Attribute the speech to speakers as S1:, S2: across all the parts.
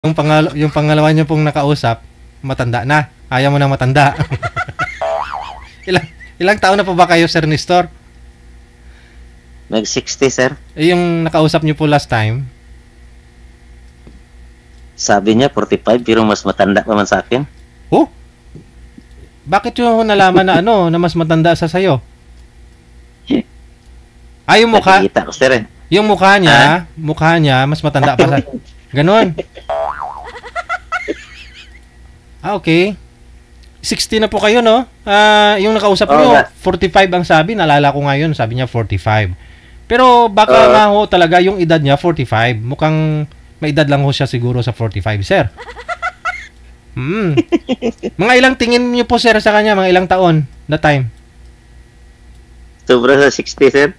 S1: Yung pangalawa niyo pong nakausap, matanda na. Ayaw mo na matanda. ilang, ilang taon na po ba kayo, Sir Nestor?
S2: Nag-60, sir.
S1: Yung nakausap niyo po last time?
S2: Sabi niya 45 pero mas matanda pa man sa akin.
S1: Oh? Bakit yung nalaman na na mas matanda sa sayo? Ay, yung mukha.
S2: Nakikita ko, sir.
S1: Yung mukha niya, mas matanda pa sa... Ganon. Okay. 60 na po kayo, no? Yung nakausap niyo, 45 ang sabi. Naalala ko ngayon, sabi niya 45. Pero baka nga ho talaga yung edad niya 45. Mukhang may edad lang ho siya siguro sa 45, sir. Mga ilang tingin niyo po, sir, sa kanya? Mga ilang taon na time?
S2: Sobra sa 60, sir.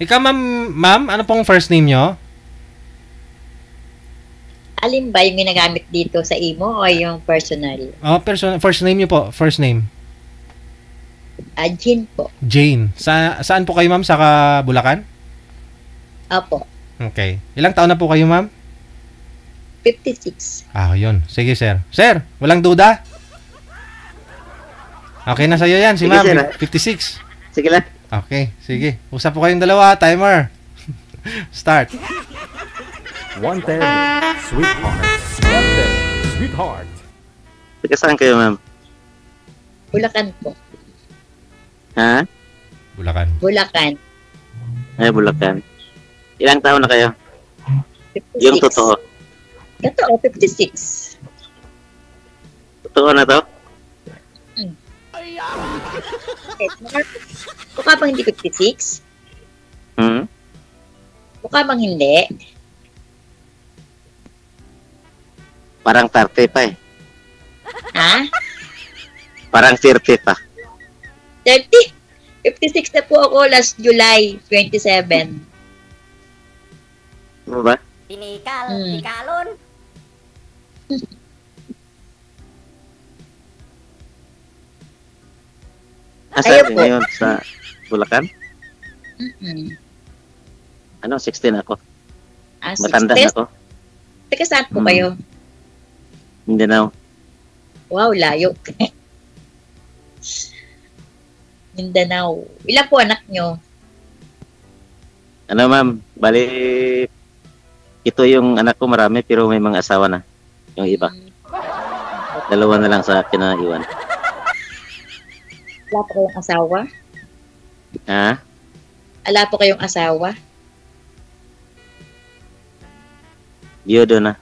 S1: Ikaw, ma'am, ano pong first name niyo?
S3: Alin ba yung ginagamit dito sa imo o yung personal?
S1: First name niyo po. First name.
S3: Jean po.
S1: Jane. Saan po kayo, ma'am? Sa Bulacan?
S3: Opo.
S1: Okay. Ilang taon na po kayo, ma'am?
S3: 56.
S1: Yun. Sige, sir. Sir, walang duda? Okay na sa'yo yan, si
S2: Sige,
S1: ma'am.
S2: sir.
S1: 56.
S2: Sige lang.
S1: Okay, sige. Usap po kayong dalawa. Timer. Start.
S4: Wanted, sweetheart. Wanted, sweetheart.
S2: Taga saan kayo, ma'am?
S3: Bulacan po.
S2: Ha?
S1: Bulacan.
S3: Bulacan.
S2: Ay, Bulacan. Ilang taon na kayo?
S3: 56.
S2: Yung totoo.
S3: Totoo, 56.
S2: Totoo na to?
S3: Mukha bang hindi 56? Mukha bang hindi?
S2: Parang 30 pa eh.
S3: Ha?
S2: Parang 30 pa.
S3: 30? 56 na po ako last July 27.
S2: Ano ba?
S5: Tikalon.
S2: Saan ngayon sa Bulacan? Ano, 16 ako. Matanda na ako.
S3: Teka, saan po kayo?
S2: Mindanao.
S3: Wow, layo. Mindanao. Ilan po anak nyo?
S2: Ano, ma'am? Bali, ito yung anak ko marami pero may mga asawa na. Yung iba. Dalawa na lang sa akin na iwan.
S3: Wala po kayong asawa?
S2: Ha?
S3: Wala po kayong asawa?
S2: Biyudo na.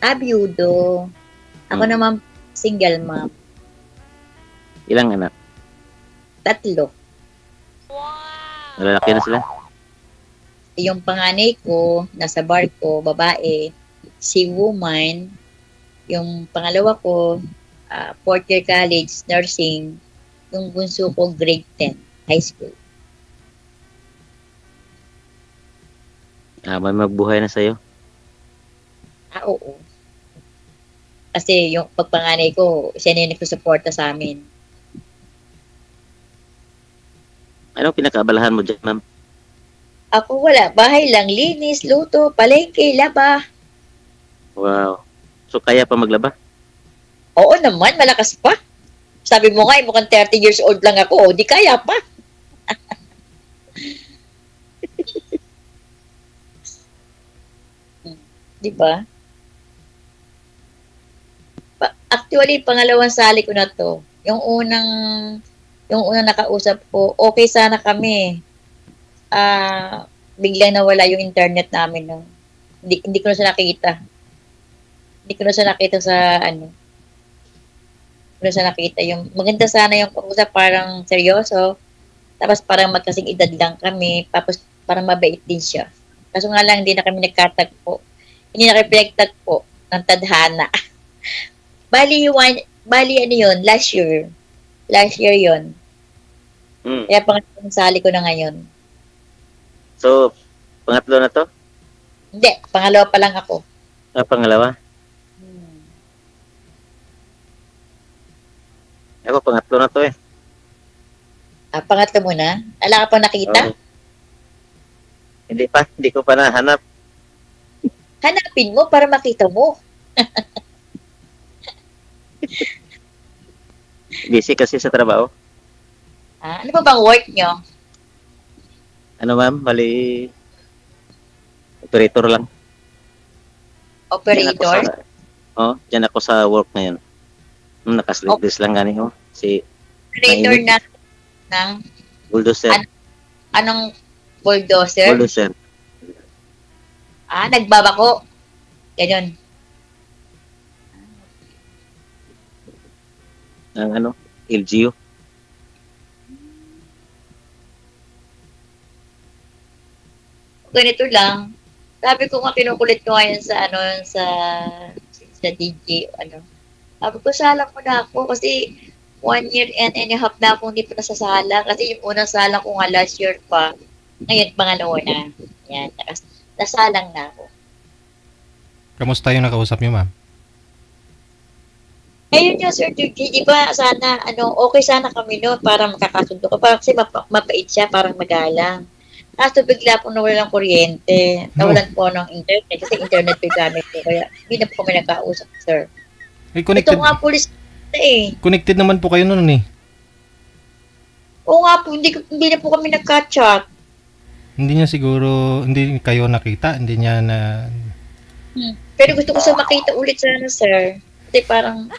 S3: Biyudo. Ako naman single mom.
S2: Ilang anak?
S3: 3.
S2: Lalaki na sila?
S3: Yung panganay ko, nasa barko, babae, si woman. Yung pangalawa ko, 4th year college, nursing. Yung bunso ko, grade 10, high school.
S2: May magbuhay na sa'yo?
S3: Oo. Kasi yung pagpanganay ko, siya na yung nagsusuporta sa amin.
S2: Anong pinakaabalahan mo dyan, ma'am?
S3: Ako wala. Bahay lang. Linis, luto, palengke, laba.
S2: Wow. So, kaya pa maglaba?
S3: Oo naman, malakas pa. Sabi mo nga, mukhang 30 years old lang ako. Di kaya pa. Di ba? Actually, pangalawang sali ko na to. Yung unang nakausap ko, okay sana kami. Biglang nawala yung internet namin. No? Hindi ko na siya nakita. Hindi ko na siya nakita sa ano. Hindi ko na siya nakita. Yung, maganda sana yung pag-usap, parang seryoso. Tapos parang magkasing edad lang kami. Tapos parang mabait din siya. Kaso nga lang, hindi na kami nagkatagpo. Hindi na kami pinagtagpo ng tadhana. Bali ano yun, last year. Last year yun. Kaya pangatlong sali ko na ngayon.
S2: So, pangatlo na to?
S3: Hindi, pangalawa pa lang ako.
S2: Pangalawa? Ako, pangatlo na to eh.
S3: Pangatlo muna? Wala ka pang nakita?
S2: Hindi pa, hindi ko pa nahanap.
S3: Hanapin mo para makita mo.
S2: Busy kasi sa trabaho.
S3: Ano pa bang work nyo?
S2: Ano ma'am, bali operator lang.
S3: Operator?
S2: Diyan ako sa work ngayon. Nakasleeveless lang gani ko. Si
S3: Operator
S2: mainit.
S3: ng
S2: bulldozer.
S3: anong bulldozer?
S2: Bulldozer.
S3: Nagbabako. Ganyan.
S2: Ang ano, LGU.
S3: Ganito lang. Sabi ko nga, kinukulit ko ngayon sa DJ, Sabi ko, salang mo na ako kasi 1 year and a half na akong hindi pa nasasala. Kasi yung unang salang ko nga last year pa. Ngayon, pangalawa na. Yan. Nasalang na ako.
S1: Kamusta yung nakausap niyo, ma'am?
S3: Ayun nga, Sir DJ, di ba sana, okay sana kami no para makakasundo ko. Kasi mapait siya, parang magalang. Kaso bigla po nawala ng kuryente. Nawalan po ng internet kasi internet po gamit ko. Kaya hindi na po kami nakausap, sir.
S1: Connected.
S3: Ito nga police
S1: Connected naman po kayo noon eh.
S3: Oo nga po, hindi na po kami nagka-chat.
S1: Hindi niya siguro, hindi kayo nakita, hindi niya na...
S3: Pero gusto ko siya makita ulit sana, sir. Kasi parang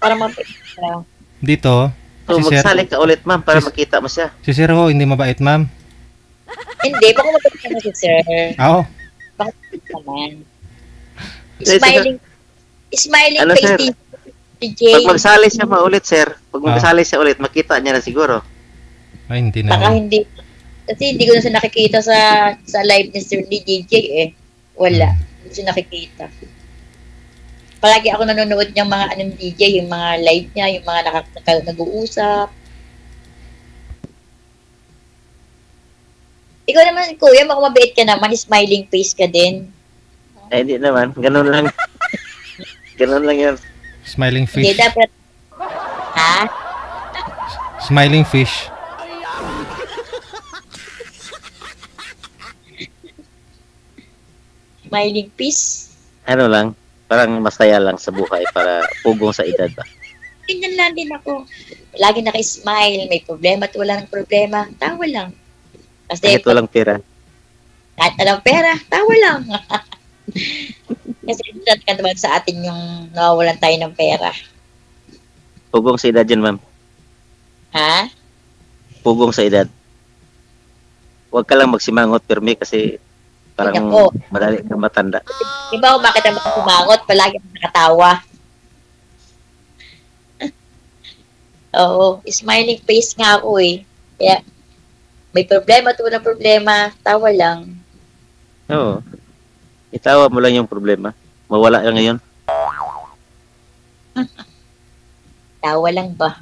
S3: mapait siya.
S1: Dito,
S2: So, magsali ka ulit ma'am para makita mo siya.
S1: Si Sir Ho, hindi mabait, ma'am.
S3: Hindi, baka mapait naman si sir.
S1: Oo.
S3: Baka mapait naman. Smiling
S2: Ano,
S3: face
S2: sir?
S3: DJ.
S2: Pag magsali siya maulit, sir. Pag magsali siya ulit, makita niya na siguro.
S1: Ay, hindi na.
S3: Baka hindi. Kasi hindi ko na siya nakikita sa live ni Sir DJ eh. Wala. Hindi siya nakikita. Palagi ako nanonood ng mga DJ, yung mga live niya, yung mga nag-uusap. Ikaw naman, kuya, mabait ka naman, smiling face ka din.
S2: Ay, hindi naman. Ganun lang. Ganun lang yan.
S1: Smiling
S3: Hindi
S1: fish.
S3: dapat. Ha?
S1: Smiling fish.
S3: Smiling face?
S2: Ano lang, parang masaya lang sa buhay para pugong sa edad ba.
S3: Ganyan lang din ako. Lagi naka-smile, may problema at wala ng problema, tawa lang. Kasi
S2: Kahit walang pera.
S3: kahit alam pera, tawa lang. Kasi instant ka naman sa atin yung nawawalan tayo ng pera.
S2: Pugong sa edad yan, ma'am.
S3: Ha?
S2: Pugong sa edad. Huwag ka lang magsimangot, permi, kasi parang
S3: Ako.
S2: madali kang matanda.
S3: Di ba kung bakit naman sumangot, palagi ako nakatawa. Oo, smiling face nga ako eh. Kaya, may problema to na problema, tawa lang.
S2: Oo. Itawa mo lang yung problema. Mawala yan ngayon.
S3: Tawa lang ba?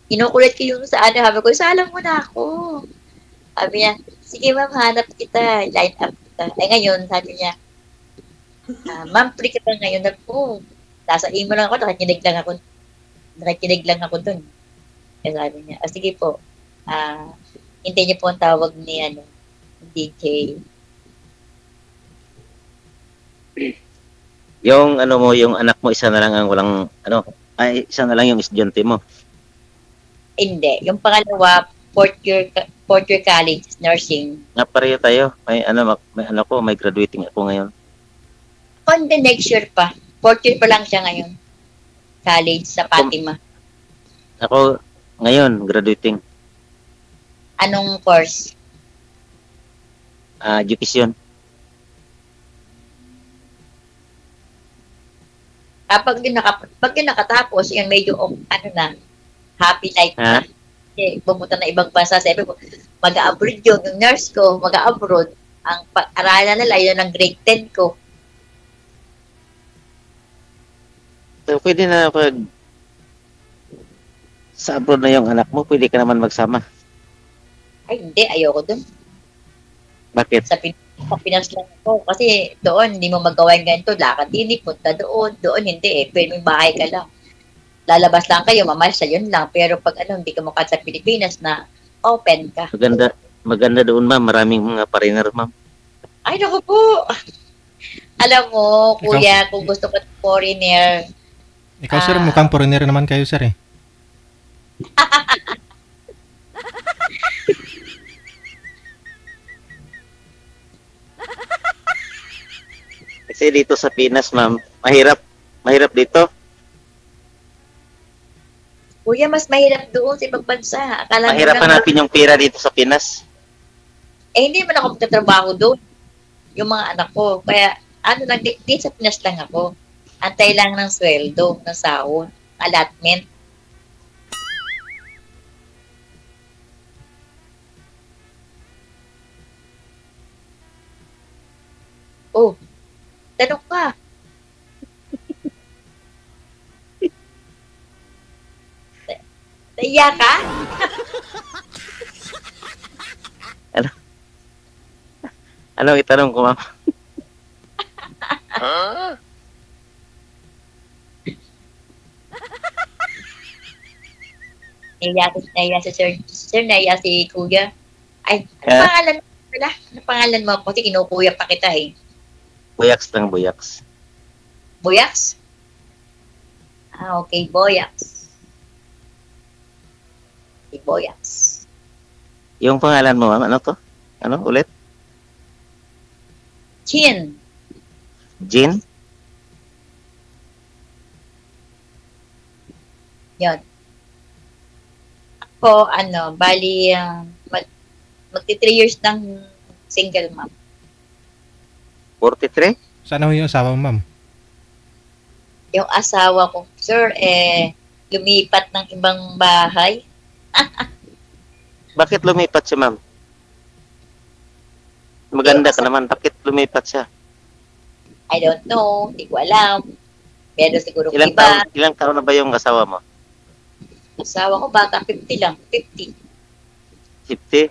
S3: Kinukulit ko yung sabi ko, salang mo na ako. Sabi niya, sige ma'am, hanap kita, line up kita. Ay ngayon, sabi niya, ma'am, free ka ba ngayon? Ako, nasa imo lang ako, nakikinig lang ako dun. Kaya sabi niya, sige po, hintayin niyo po ang tawag ni DJ.
S2: Yung yung anak mo, isa na lang ang walang, isa na lang yung estudyante mo.
S3: Hindi, yung pangalawa, fourth year college, nursing.
S2: Nga pareho tayo. May graduating ako ngayon.
S3: On the next year pa, fourth year pa lang siya ngayon. College sa Fatima.
S2: Ako, ngayon, graduating.
S3: Anong course?
S2: Education.
S3: Pag yun nakatapos, yun medyo, happy life na. Kasi pumunta na ibang bansa. Sabi ko, mag-abroad yung nurse ko, mag-abroad. Ang pag-aralan nila, yun ang grade 10 ko.
S2: So, pwede na pag sa abroad na yung anak mo, pwede ka naman magsama.
S3: Ay, hindi, ayoko dun.
S2: Bakit?
S3: Sa Pinas lang ako. Kasi doon, hindi mo magawa yung ganito. Lakad din, punta doon. Doon, hindi eh. Pwede may bahay ka lang. Lalabas lang kayo, mamasya, yun lang. Pero pag hindi ka mukha sa Pilipinas na open ka.
S2: Maganda doon, ma'am. Maraming mga foreigner, ma'am.
S3: Ay, naku po. Alam mo, kuya, kung gusto ko ng foreigner,
S1: Ikaw, sir, mukhang foreigner naman kayo, sir, eh.
S2: Kasi dito sa Pinas, ma'am, mahirap dito.
S3: kuya, mas mahirap doon sa ibang bansa. Akala mo
S2: Mahirap
S3: lang,
S2: hanapin yung pera dito sa Pinas.
S3: hindi man ako magtatrabaho doon. Yung mga anak ko. Kaya, ano lang, di sa Pinas lang ako. Antay lang ng sweldo, ng sahod, allotment. Oh, tanong ka. Naiya ka?
S2: Ano itanong ko, ma'am?
S3: Naiya si Sir. Sir, naiya si Kuya. Ay, ano
S2: Eh?
S3: pangalan mo pala? Ano pangalan mo? Kasi kinukuya pa kita eh.
S2: Buyaks lang, buyaks.
S3: Boyax? Ah, okay, Boyax. Okay, Boyax.
S2: Yung pangalan mo, ma'am, ano to? Ano ulit?
S3: Chin.
S2: Jean?
S3: Yun. Ako, bali, magti 3 years ng single mom.
S2: 43?
S1: Sana ho yung asawa mo, ma'am?
S3: Yung asawa ko, sir, lumipat ng ibang bahay.
S2: Bakit lumipat siya, ma'am? Maganda ka naman. Bakit lumipat siya?
S3: I don't know, hindi ko alam. Pero siguro iba.
S2: Ilang taon na ba yung asawa mo?
S3: Asawa ko, bata 50 lang, 50.
S2: 50?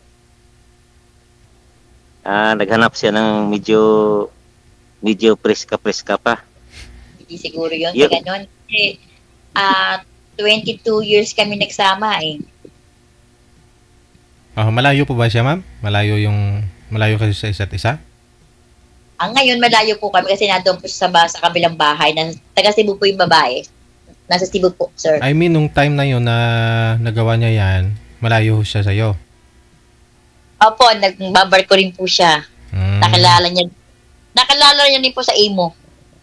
S2: Naghanap siya ng medyo preska pa.
S3: Hindi siguro yun,
S2: Yep.
S3: ganun. Kasi, 22 years kami nagsama eh.
S1: Malayo po ba siya, ma'am? Malayo kayo sa isa't isa?
S3: Ngayon, malayo po kami kasi nandun po sa kabilang bahay. Taga Cebu po yung babae. Nasa Cebu po, sir.
S1: I mean, nung time na yun na nagawa niya yan, malayo siya sa'yo.
S3: Opo, nagbabarko rin po siya.
S1: Mm.
S3: Nakilala niya din po sa imo,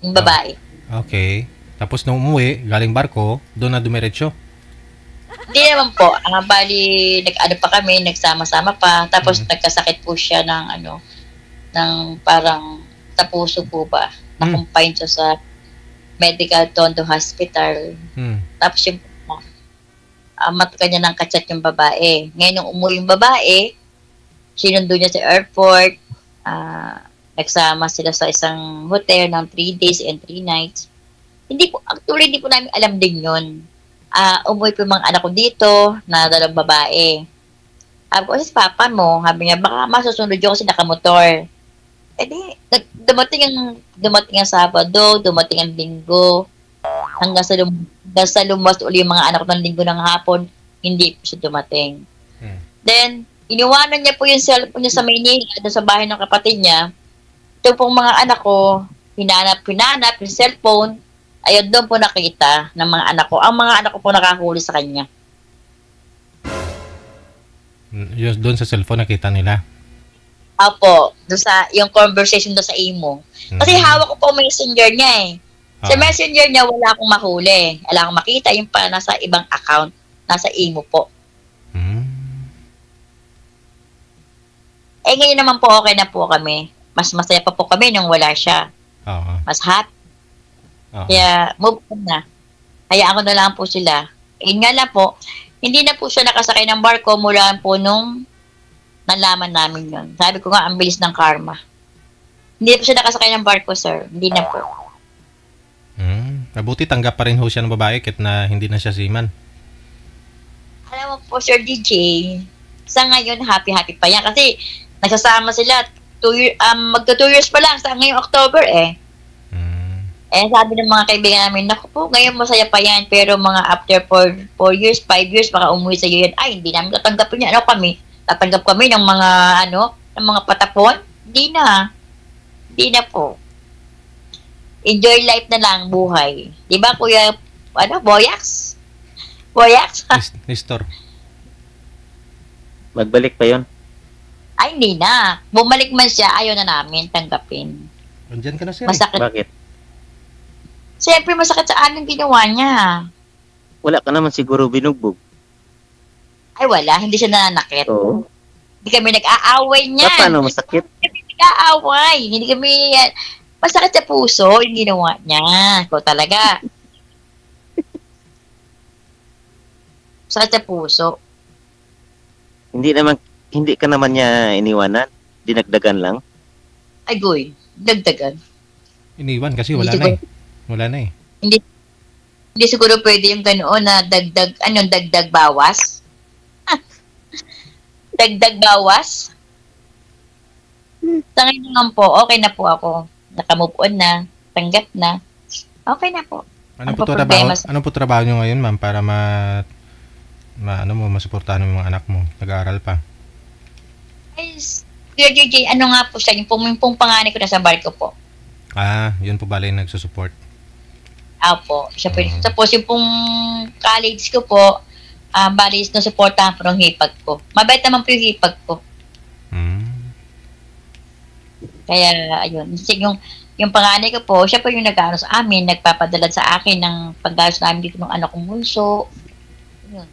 S3: yung babae.
S1: Okay. Tapos nung umuwi, galing barko, doon na dumiretso.
S3: Hindi naman po. Bali, pa kami, nagsama-sama pa. Tapos nagkasakit po siya ng parang sa puso po ba. Na-confine siya sa Medical Tondo Hospital. Tapos yung matukan niya ng kachat yung babae. Ngayon nung umuwi yung babae, sinundo niya sa airport. Nagsama sila sa isang hotel ng 3 days and 3 nights. Hindi po namin alam din yun. Umuwi po yung mga anak ko dito na dalawang babae. Sabi ko, si papa mo, sabi niya, baka masusunod yun kasi nakamotor. Dumating ang Sabado, dumating ang Linggo, hanggang sa lumas uli yung mga anak ko ng Linggo ng hapon, hindi po siya dumating. Then, iniwanan niya po yung cellphone niya sa Maynila, doon sa bahay ng kapatid niya. Ito pong mga anak ko, hinanap yung cellphone, ayun doon po nakita ng mga anak ko. Ang mga anak ko po nakahuli sa kanya.
S1: Doon sa cellphone nakita nila.
S3: Apo, doon sa, yung conversation doon sa imo. Kasi hawak ko po messenger niya eh. Sa messenger niya, wala akong mahuli. Wala akong makita, yung pa nasa ibang account, nasa imo po. Ngayon naman po okay na po kami. Mas masaya pa po kami nung wala siya. Mas happy. Kaya, move on na. Hayaan ko na lang po sila. Yun nga lang po, hindi na po siya nakasakay ng barko mula po nung nalaman namin yun. Sabi ko nga, ang bilis ng karma. Hindi na po siya nakasakay ng barko, sir. Hindi na po.
S1: Mabuti tanggap pa rin ho siya ng babae kahit na hindi na siya seaman.
S3: Alam mo po, Sir DJ, sa ngayon, happy-happy pa yan. Kasi, nagsasama sila, magto 2 years pa lang sa ngayong October eh. Sabi ng mga kaibigan namin, naku po, ngayon masaya pa yan, pero mga after 4 years, 5 years, baka umuwi sa iyo yan, ay, hindi namin tatanggapin yan. Ano kami? tatanggap kami ng mga, ng mga patapon. Hindi na. Hindi na po. Enjoy life na lang, buhay. Di ba, Kuya, Boyax? Boyax?
S1: Nestor.
S2: Magbalik pa yon.
S3: Ay, hindi na. Bumalik man siya, ayaw na namin tanggapin.
S1: Andiyan ka na, sir.
S3: Masakit.
S2: Bakit?
S3: Siyempre, masakit sa amin ginawa niya.
S2: Wala ka naman siguro binugbog.
S3: Ay, wala. Hindi siya nananakit.
S2: Oo.
S3: Hindi kami nag-aaway niya.
S2: Paano masakit?
S3: Hindi kami nag-aaway. Hindi kami... Masakit sa puso yung ginawa niya. Ikaw talaga. Masakit sa puso.
S2: Hindi ka naman niya iniwanan. Dinagdagan lang.
S3: Ay, goy. Dagdagan.
S1: Iniwan kasi wala
S3: Hindi
S1: na eh. Wala na eh.
S3: Hindi siguro pwede yung ganoon na dagdag bawas. Dagdag bawas. Sa ngayon naman po, okay na po ako. Nakamove on na. Tanggap na. Okay na po.
S1: Ano
S3: Ano
S1: po
S3: pa
S1: trabaho?
S3: problema sa-
S1: Ano po trabaho niyo ngayon, ma'am, para masuportahan mo yung mga anak mo? Nag-aaral pa.
S3: Ay, Kuya JJ, ano nga po siya? Yung pong panganay ko na sa barko po.
S1: Ah, yun po bala yung nagsusupport.
S3: Apo. Siya po. Tapos yung pong college ko po, bali is supportahan po ng hipag ko. Mabait naman po yung hipag ko.
S1: Hmm.
S3: Kaya, ayun. Yung panganay ko po, siya po yung nag-ano sa amin, nagpapadala sa akin ng paggalos namin dito ng anak kong bunso. Yun.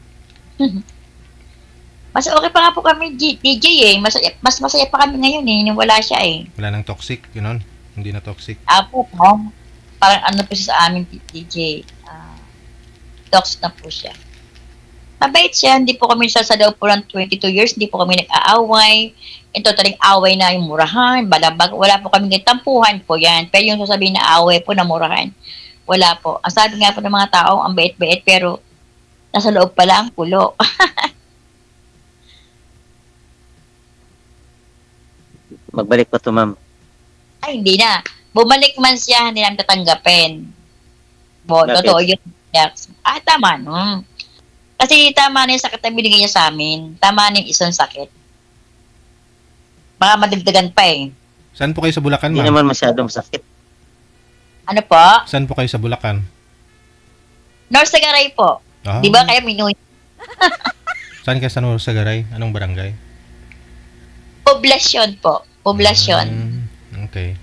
S3: Mas okay pa nga po kami, DJ eh. Mas masaya pa kami ngayon eh, nung wala siya eh.
S1: Wala nang toxic, yun. Hindi na toxic.
S3: Apo po, parang ano po siya sa amin, DJ. Toxic na po siya. Mabait siya, hindi po kami sa loob po ng 22 years, hindi po kami nag-aaway. Ito taling away na yung murahan, balabag, wala po kami tampuhan po yan. Pero yung sasabihin na away po na murahan, wala po. Ang sabi nga po ng mga tao, ang bait-bait, pero nasa loob pala ang kulo.
S2: Magbalik pa to, ma'am.
S3: Ay, hindi na. Bumalik man siya, hindi namin tatanggapin.
S2: Bakit?
S3: Totoo yun. Tama, no? Kasi tama na yung sakit na binigay niya sa amin. Tama na yung isang sakit. Baka madagdagan pa eh.
S1: Saan po kayo sa Bulacan,
S2: Hindi
S1: ma'am?
S2: naman masyadong sakit.
S3: Ano po?
S1: Saan po kayo sa Bulacan?
S3: North Sagaray po.
S1: Ah,
S3: Di ba kaya Minoy?
S1: Saan kayo sa Sagaray? Anong barangay?
S3: Poblasyon po. Poblasyon.
S1: Okay.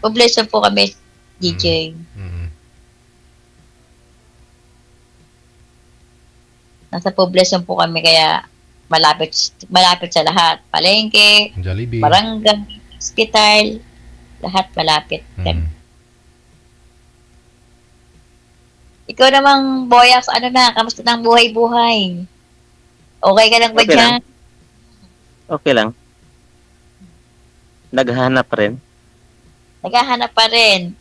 S3: Poblasyon po kami, DJ.
S1: Mm.
S3: Nasa poblasyon po kami kaya malapit sa lahat. Palengke,
S1: Jollibee.
S3: barangay, hospital, lahat malapit.
S1: Mm.
S3: Ikaw namang, Boyax, kamusta ng buhay-buhay? Okay ka lang ba
S2: Okay
S3: dyan?
S2: lang. Okay lang. Naghahanap rin.
S3: Naghahanap pa rin.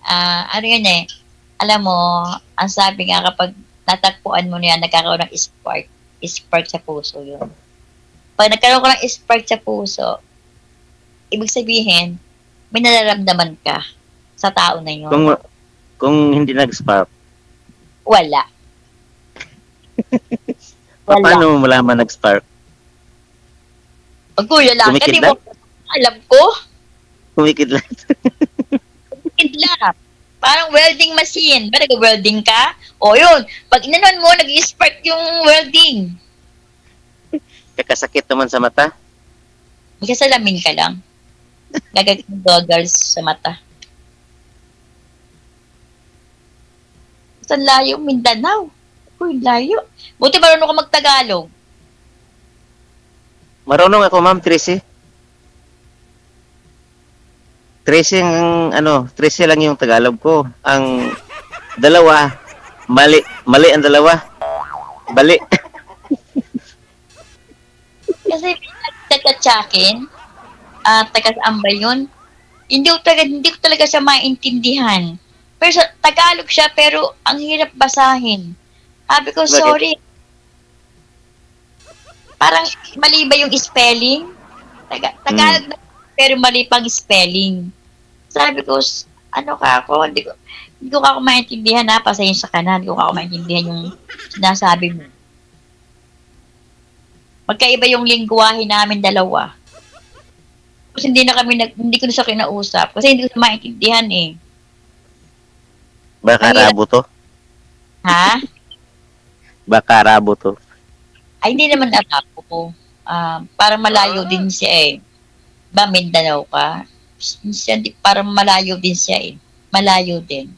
S3: Ano yun eh, alam mo, ang sabi nga kapag natagpuan mo niya, nagkakaroon ng spark sa puso yun. Pag nagkaroon ka ng spark sa puso, ibig sabihin, may nararamdaman ka sa tao na yun.
S2: Kung hindi nag-spark,
S3: Wala. Wala.
S2: paano mo malaman nag-spark?
S3: Pag kuya lang,
S2: Kumikid
S3: hindi
S2: lang?
S3: mo alam ko.
S2: Kumikid lang.
S3: Kidlap. Parang welding machine. Ba nag-welding ka? O yun, pag inanon mo, nag-spark yung welding.
S2: Kakasakit naman sa mata.
S3: May kasalamin ka lang. Gagawin ng goggles sa mata. Saan layo? Mindanao. Uy, layo. Buti marunong ka magtagalog.
S2: Marunong ako, ma'am, Tracy. Tracy lang yung Tagalog ko. Ang dalawa, mali ang dalawa. Bali.
S3: Kasi taga-tsakin, taga-saan ba yun? Hindi ko talaga siya maintindihan. Pero sa Tagalog siya, pero ang hirap basahin. Sabi ko,
S2: Bakit?
S3: sorry. Parang mali ba yung spelling? Tagalog na, pero mali pang spelling. Sabi ko, ano ka ako? Hindi ko ako maintindihan ha, pasensya ka na. Hindi ko ako maintindihan yung sinasabi mo. Magkaiba yung lingwahe namin dalawa. Tapos hindi ko na siya kinausap. Kasi hindi ko na maintindihan eh.
S2: Baka
S3: Mahirap.
S2: Arabo to.
S3: Ha?
S2: Baka Arabo to.
S3: Ay, hindi naman Arabo ko. Parang malayo din siya eh. Ba, Mindanao ka? Parang malayo din siya eh. Malayo din.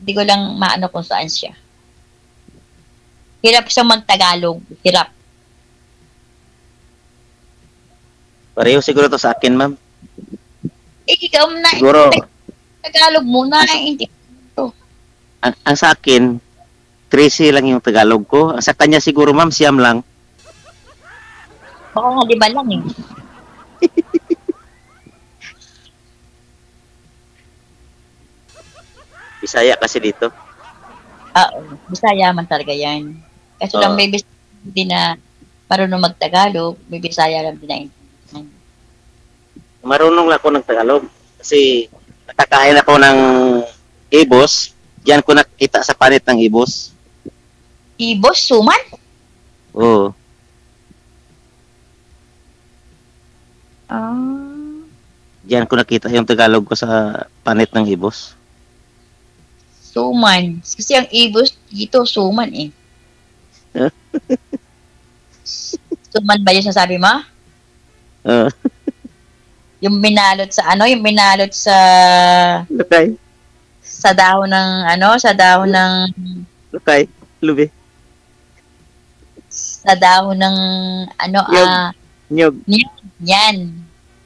S3: Hindi ko lang maano kung saan siya. Hirap siyang magtagalog. Hirap.
S2: Pareho siguro to sa akin, ma'am.
S3: Ikaw na.
S2: Siguro,
S3: Tagalog mo na. Hindi.
S2: ang sa akin, 13 lang yung Tagalog ko. Ang sa kanya siguro, ma'am, siyam lang.
S3: Baka nga di ba lang eh.
S2: Bisaya kasi dito.
S3: Bisaya man talaga yan. Kaso lang may Bisaya din na marunong magtagalog, may Bisaya lang din na intindihan.
S2: Marunong lang ako ng Tagalog. Kasi nakakain ako ng ibos. Diyan ko nakita sa panit ng ibos.
S3: Ibos, suman?
S2: Oo. Diyan ko nakita yung Tagalog ko sa panit ng ibos.
S3: Suman. Kasi ang ibos dito, suman eh. Suman ba yung sasabi mo? Yung binalot sa ano? Yung binalot sa
S2: Lukay.
S3: sa dahon ng ano? Sa dahon ng
S2: Lukay. Lubi.
S3: sa dahon ng ano?
S2: Nyog.
S3: Niyog. Yan.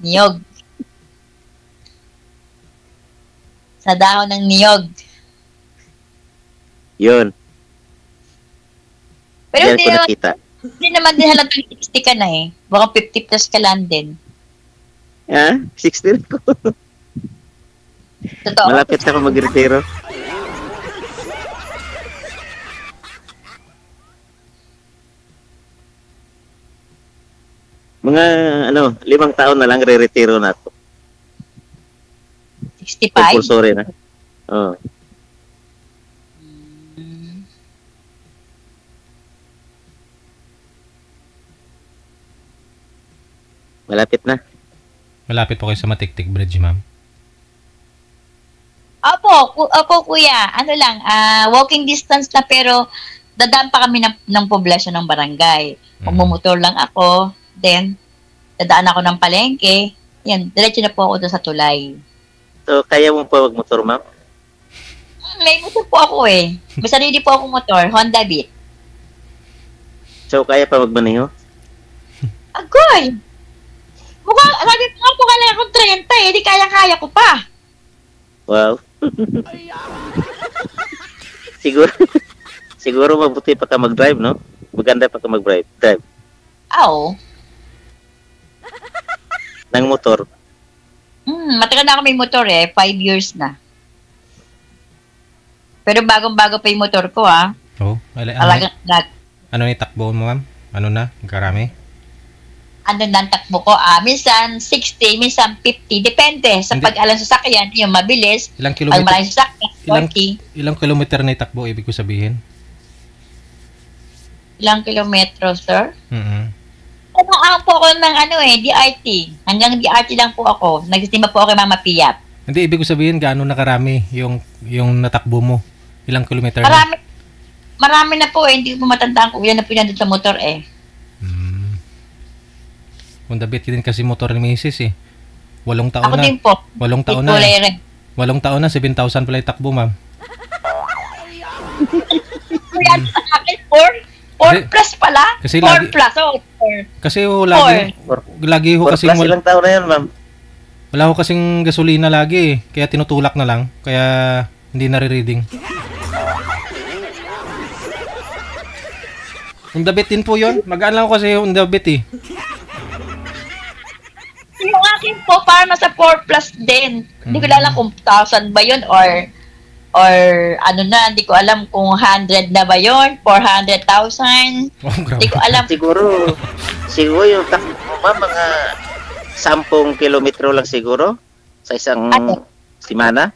S3: Niyog. Sa dahon ng niyog.
S2: Yun.
S3: Pero
S2: Diyan ko nakita.
S3: hindi naman din halatang 60 ka na eh. Baka 50 plus ka lang din.
S2: Ha? 16 ko.
S3: Totoo.
S2: Malapit na ako mag-retiro. Mga 5 taon na lang re-retiro na ako.
S3: 65?
S2: Compulsory na. Oo. Malapit na.
S1: Malapit po kayo sa Matiktik Bridge, ma'am.
S3: Opo, kuya. Ano lang, walking distance na pero dadaan pa kami ng poblasyon ng barangay. Magmumotor lang ako, then dadaan ako ng palengke. Yan, diretso na po ako doon sa tulay.
S2: So, kaya mo pa mag-motor, ma'am?
S3: May motor po ako eh. May sarili po akong motor, Honda Beat.
S2: So, kaya pa magmaneho?
S3: Agoy! Sabi pa nga po ka lang akong 30 eh, di kaya-kaya ko pa.
S2: Wow. siguro mabuti pa ka mag-drive, no? Maganda pa ka mag-drive. Drive.
S3: Oo.
S2: Ng motor.
S3: Matagal na ako may motor eh, 5 years na. Pero bagong-bago pa yung motor ko
S1: Oh, ano ni takbo mo, ma'am? Ano na? Karami?
S3: Ano nang takbo ko? Minsan 60, minsan 50. Depende sa
S1: Hindi.
S3: pag-alam sa sakyan. Yung mabilis.
S1: Ilang
S3: Pag
S1: kilometer?
S3: maraming sasakyan, 40.
S1: Ilang kilometer na itakbo, ibig ko sabihin?
S3: Ilang kilometro, sir?
S1: Mm-hmm.
S3: po ako ng DRT. Hanggang DRT lang po ako. Nagsisimba po ako kay Mama Piat.
S1: Hindi, ibig ko sabihin, gaano na karami yung natakbo mo? Ilang kilometer na?
S3: Marami na po eh. Hindi ko matandaan kung ilan na pinandun sa motor eh.
S1: Honda Beat din kasi motor ni Mrs. eh. 8 taon
S3: Ako
S1: na.
S3: din po.
S1: 8 taon na. 8 taon na, 7,000 pala yung takbo, ma'am.
S3: Kaya sa akin, 4 plus pala.
S1: Kasi
S3: 4 plus. Oh, 4.
S1: Kasi lagi ho
S2: 4
S1: kasing
S2: plus ilang taon na yun, ma'am?
S1: wala ho kasing gasolina lagi eh. Kaya tinutulak na lang. Kaya hindi nare-reading. Honda Beat din po yun. Magaan lang ko kasi Honda Beat eh.
S3: Yung akin po, parang nasa 4 plus din. Hindi ko alam kung 1,000 ba yun or ano na, hindi ko alam kung 100 na ba yun, 400,000.
S1: Oh, grabe.
S3: Hindi ko alam.
S2: Siguro yung takbo mo, ma'am, mga 10 kilometro lang siguro sa isang simana.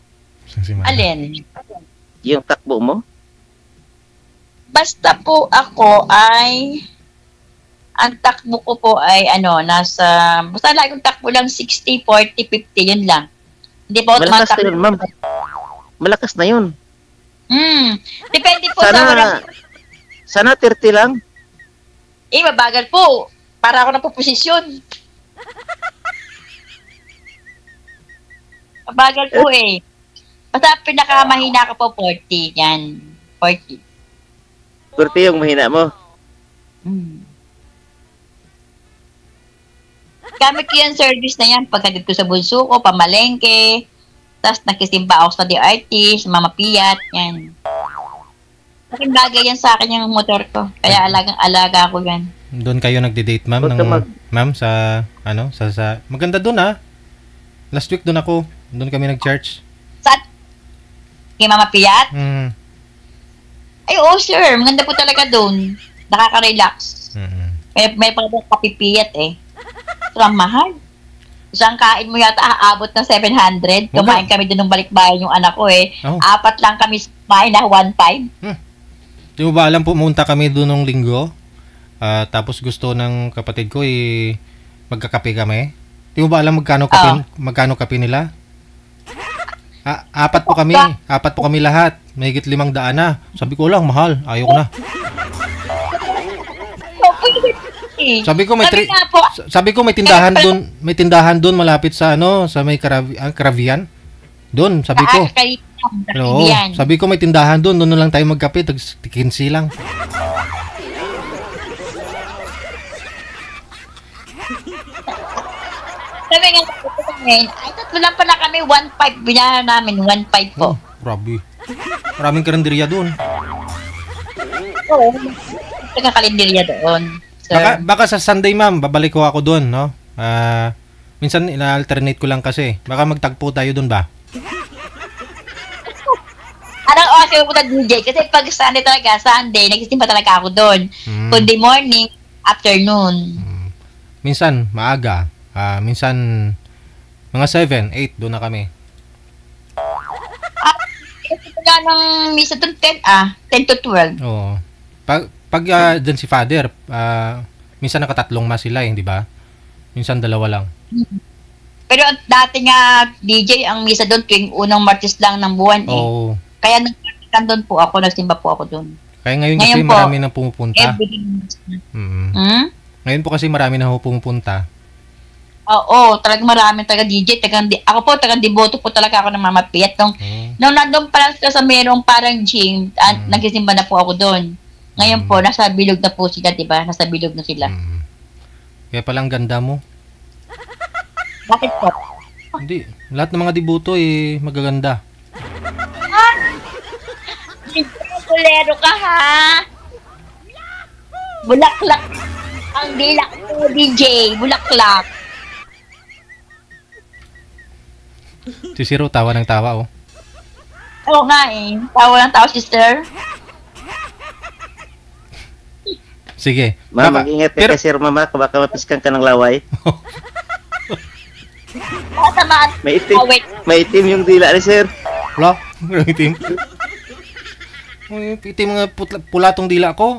S3: Alin?
S2: Yung takbo mo?
S3: Basta po ako ay ang takbo ko po ay nasa, basta lagi kong takbo lang 60, 40, 50, yun lang. Hindi po ako
S2: Malakas na
S3: tumatakbo.
S2: yun, ma'am. Malakas na yun.
S3: Depende po sa
S2: Sana 30 lang.
S3: mabagal po. Para ako na po posisyon. Mabagal po eh. Basta pinakamahina ko po 40. Yan. 40.
S2: 40 yung mahina mo.
S3: Gamit ko yung service na yan. Pagkatid ko sa bunso ko, pamalengke. Tapos nagkisimba ako sa DRT, sa Mama Piat. Yan. Laking bagay yan sa akin yung motor ko. Kaya alagang-alaga ko yan.
S1: Doon kayo nagde-date, ma'am, ma'am sa maganda doon Last week doon ako. Doon kami nag-church.
S3: Saan? Kay Mama Piat? Ay, oo, sir. Maganda po talaga doon. Nakaka-relax. May pang kapipiyat eh. So, ang mahal. Isang kain mo yata aabot ng 700. Kumain kami doon ng balikbayan yung anak ko eh. 4 lang kami kumain na 1.5.
S1: Di mo ba alam, pumunta kami doon nung linggo? Tapos gusto ng kapatid ko magkakape kami. Di mo ba alam magkano kape nila? 4 po kami lahat. Mahigit 500 na. Sabi ko lang, mahal. Ayaw ko na. Sabi ko may tindahan doon malapit sa sa may Caribbean. Doon, sabi ko. Sabi ko may tindahan doon lang tayo magkape, tag-15 lang.
S3: Sabi nga, ay, tatlo lang pala kami, 1.5. Binahan namin, 1.5 po.
S1: Grabe. Maraming karinderya doon.
S3: Oo. Karinderya doon.
S1: Baka sa Sunday, ma'am, babalik ko ako doon, no? Minsan, ina-alternate ko lang kasi. Baka magtagpo tayo doon ba?
S3: Anong oras yung pupunta DJ? Kasi pag Sunday, nagsisimba talaga ako doon. Kundi morning, afternoon.
S1: Minsan, maaga. Minsan, mga 7, 8, doon na kami.
S3: Ito ng misa doon, 10 to 12.
S1: Oo. Pag dyan si Father, minsan nakatatlong mas sila, di ba? Minsan 2 lang.
S3: Pero dati nga, DJ, ang misa doon tuwing unang Martes lang ng buwan eh.
S1: Oo.
S3: Kaya nagsimba po ako, doon.
S1: Kaya ngayon kasi
S3: po,
S1: marami na pumupunta. Ngayon po kasi marami na pumupunta.
S3: Oo, talagang marami talaga DJ. Ako po, tagang deboto po talaga ako ng Mama Piat. Nung nandun pa lang sila sa merong parang gym, nagsisimba na po ako doon. Ngayon po, nasa bilog na po sila, diba? Nasa bilog na sila.
S1: Kaya palang ganda mo.
S3: Bakit po?
S1: Hindi. Lahat ng mga deboto magaganda.
S3: Kulero ka, ha? Bulaklak. Ang dilak ko, DJ. Bulaklak.
S1: Si Siro, tawa ng tawa,
S3: Oo nga eh. Tawa ng tawa, sister.
S1: Sige.
S2: Ma'am, mag-ingat ka sir, mama. Baka mapiskan ka ng laway. May itim yung dila ni sir.
S1: Wala? May itim? Itim mga pula tong dila ko.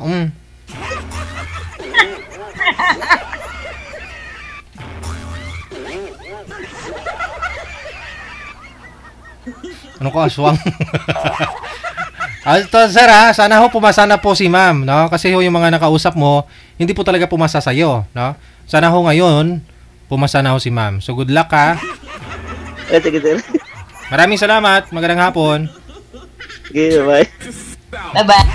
S1: Ano ko, aswang? Ito, sir, sana pumasa na po si ma'am, no? Kasi yung mga nakausap mo, hindi po talaga pumasa sa'yo, no? Sana ngayon, pumasa na si ma'am. So, good luck, ha?
S2: Sige, sir.
S1: Maraming salamat. Magandang hapon.
S2: Okay, bye.
S3: Bye-bye.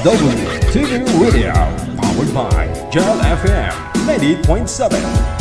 S4: RWTV Radio, powered by Gel FM 90.7.